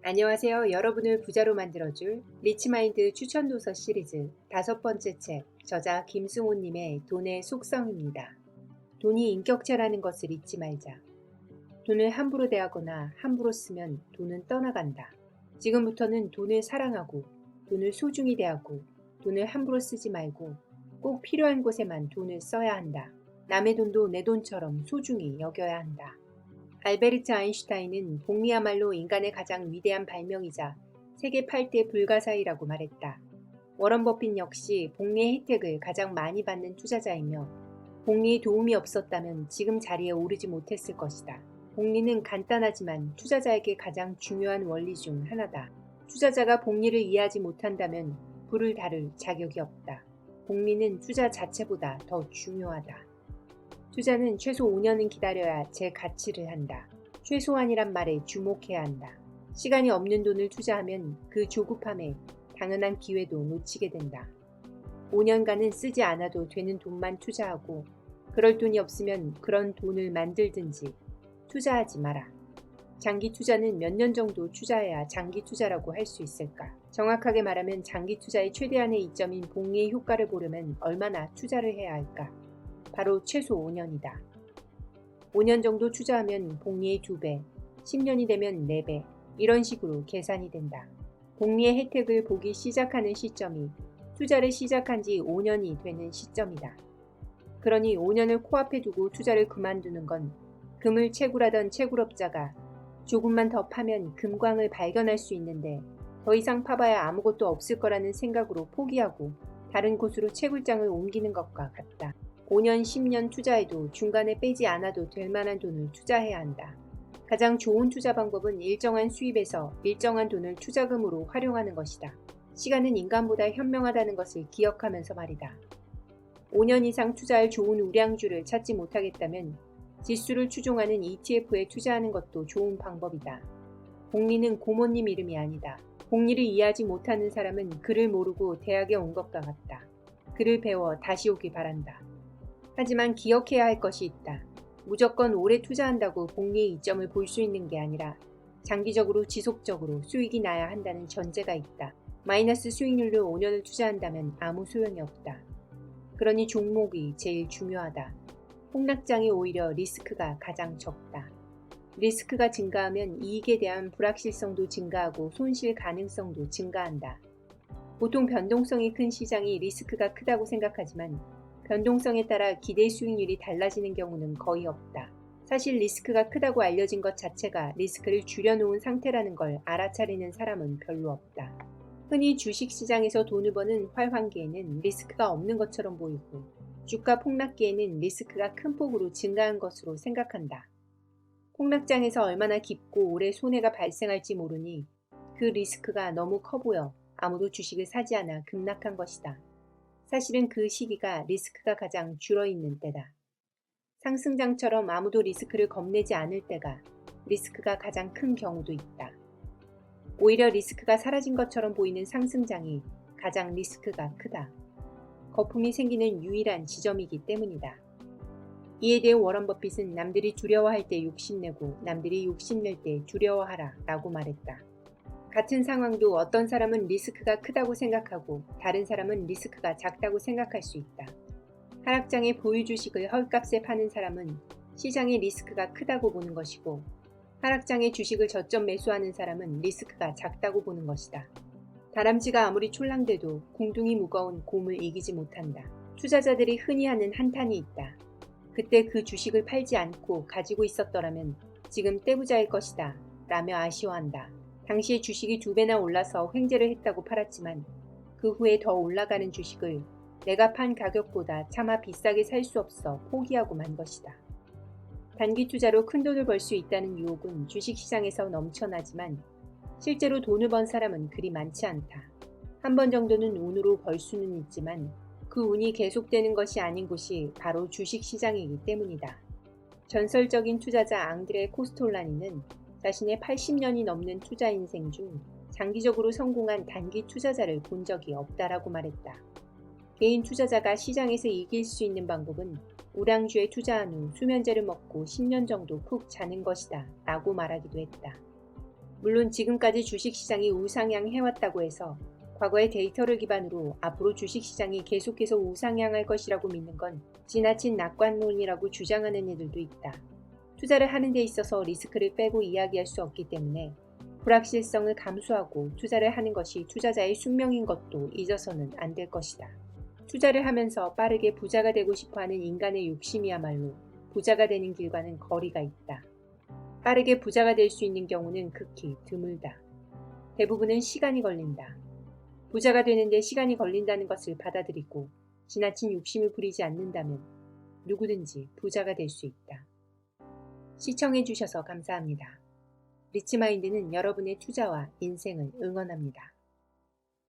안녕하세요. 여러분을 부자로 만들어줄 리치마인드 추천도서 시리즈 5번째 책, 저자 김승호님의 돈의 속성입니다. 돈이 인격체라는 것을 잊지 말자. 돈을 함부로 대하거나 함부로 쓰면 돈은 떠나간다. 지금부터는 돈을 사랑하고, 돈을 소중히 대하고, 돈을 함부로 쓰지 말고 꼭 필요한 곳에만 돈을 써야 한다. 남의 돈도 내 돈처럼 소중히 여겨야 한다. 알베르트 아인슈타인은 복리야말로 인간의 가장 위대한 발명이자 세계 8대 불가사의라고 말했다. 워런 버핏 역시 복리의 혜택을 가장 많이 받는 투자자이며 복리의 도움이 없었다면 지금 자리에 오르지 못했을 것이다. 복리는 간단하지만 투자자에게 가장 중요한 원리 중 하나다. 투자자가 복리를 이해하지 못한다면 불을 다룰 자격이 없다. 복리는 투자 자체보다 더 중요하다. 투자는 최소 5년은 기다려야 제 가치를 한다. 최소한이란 말에 주목해야 한다. 시간이 없는 돈을 투자하면 그 조급함에 당연한 기회도 놓치게 된다. 5년간은 쓰지 않아도 되는 돈만 투자하고 그럴 돈이 없으면 그런 돈을 만들든지 투자하지 마라. 장기 투자는 몇 년 정도 투자해야 장기 투자라고 할 수 있을까? 정확하게 말하면 장기 투자의 최대한의 이점인 복리의 효과를 보려면 얼마나 투자를 해야 할까? 바로 최소 5년이다. 5년 정도 투자하면 복리의 2배, 10년이 되면 4배, 이런 식으로 계산이 된다. 복리의 혜택을 보기 시작하는 시점이 투자를 시작한 지 5년이 되는 시점이다. 그러니 5년을 코앞에 두고 투자를 그만두는 건 금을 채굴하던 채굴업자가 조금만 더 파면 금광을 발견할 수 있는데 더 이상 파봐야 아무것도 없을 거라는 생각으로 포기하고 다른 곳으로 채굴장을 옮기는 것과 같다. 5년, 10년 투자해도 중간에 빼지 않아도 될 만한 돈을 투자해야 한다. 가장 좋은 투자 방법은 일정한 수입에서 일정한 돈을 투자금으로 활용하는 것이다. 시간은 인간보다 현명하다는 것을 기억하면서 말이다. 5년 이상 투자할 좋은 우량주를 찾지 못하겠다면 지수를 추종하는 ETF에 투자하는 것도 좋은 방법이다. 복리는 고모님 이름이 아니다. 복리를 이해하지 못하는 사람은 글을 모르고 대학에 온 것과 같다. 글을 배워 다시 오길 바란다. 하지만 기억해야 할 것이 있다. 무조건 오래 투자한다고 복리의 이점을 볼 수 있는 게 아니라 장기적으로 지속적으로 수익이 나야 한다는 전제가 있다. 마이너스 수익률로 5년을 투자한다면 아무 소용이 없다. 그러니 종목이 제일 중요하다. 폭락장이 오히려 리스크가 가장 적다. 리스크가 증가하면 이익에 대한 불확실성도 증가하고 손실 가능성도 증가한다. 보통 변동성이 큰 시장이 리스크가 크다고 생각하지만 변동성에 따라 기대 수익률이 달라지는 경우는 거의 없다. 사실 리스크가 크다고 알려진 것 자체가 리스크를 줄여놓은 상태라는 걸 알아차리는 사람은 별로 없다. 흔히 주식시장에서 돈을 버는 활황기에는 리스크가 없는 것처럼 보이고 주가 폭락기에는 리스크가 큰 폭으로 증가한 것으로 생각한다. 폭락장에서 얼마나 깊고 오래 손해가 발생할지 모르니 그 리스크가 너무 커 보여 아무도 주식을 사지 않아 급락한 것이다. 사실은 그 시기가 리스크가 가장 줄어있는 때다. 상승장처럼 아무도 리스크를 겁내지 않을 때가 리스크가 가장 큰 경우도 있다. 오히려 리스크가 사라진 것처럼 보이는 상승장이 가장 리스크가 크다. 거품이 생기는 유일한 지점이기 때문이다. 이에 대해 워런 버핏은 남들이 두려워할 때 욕심내고 남들이 욕심낼 때 두려워하라 라고 말했다. 같은 상황도 어떤 사람은 리스크가 크다고 생각하고 다른 사람은 리스크가 작다고 생각할 수 있다. 하락장에 보유 주식을 헐값에 파는 사람은 시장의 리스크가 크다고 보는 것이고 하락장에 주식을 저점 매수하는 사람은 리스크가 작다고 보는 것이다. 다람쥐가 아무리 촐랑대도 궁둥이 무거운 곰을 이기지 못한다. 투자자들이 흔히 하는 한탄이 있다. 그때 그 주식을 팔지 않고 가지고 있었더라면 지금 떼부자일 것이다 라며 아쉬워한다. 당시에 주식이 2배나 올라서 횡재를 했다고 팔았지만 그 후에 더 올라가는 주식을 내가 판 가격보다 차마 비싸게 살 수 없어 포기하고 만 것이다. 단기 투자로 큰 돈을 벌 수 있다는 유혹은 주식시장에서 넘쳐나지만 실제로 돈을 번 사람은 그리 많지 않다. 한 번 정도는 운으로 벌 수는 있지만 그 운이 계속되는 것이 아닌 곳이 바로 주식시장이기 때문이다. 전설적인 투자자 앙드레 코스톨라니는 자신의 80년이 넘는 투자 인생 중 장기적으로 성공한 단기 투자자를 본 적이 없다라고 말했다. 개인 투자자가 시장에서 이길 수 있는 방법은 우량주에 투자한 후 수면제를 먹고 10년 정도 푹 자는 것이다 라고 말하기도 했다. 물론 지금까지 주식시장이 우상향해왔다고 해서 과거의 데이터를 기반으로 앞으로 주식시장이 계속해서 우상향할 것이라고 믿는 건 지나친 낙관론이라고 주장하는 이들도 있다. 투자를 하는 데 있어서 리스크를 빼고 이야기할 수 없기 때문에 불확실성을 감수하고 투자를 하는 것이 투자자의 숙명인 것도 잊어서는 안 될 것이다. 투자를 하면서 빠르게 부자가 되고 싶어하는 인간의 욕심이야말로 부자가 되는 길과는 거리가 있다. 빠르게 부자가 될 수 있는 경우는 극히 드물다. 대부분은 시간이 걸린다. 부자가 되는데 시간이 걸린다는 것을 받아들이고 지나친 욕심을 부리지 않는다면 누구든지 부자가 될 수 있다. 시청해주셔서 감사합니다. 리치마인드는 여러분의 투자와 인생을 응원합니다.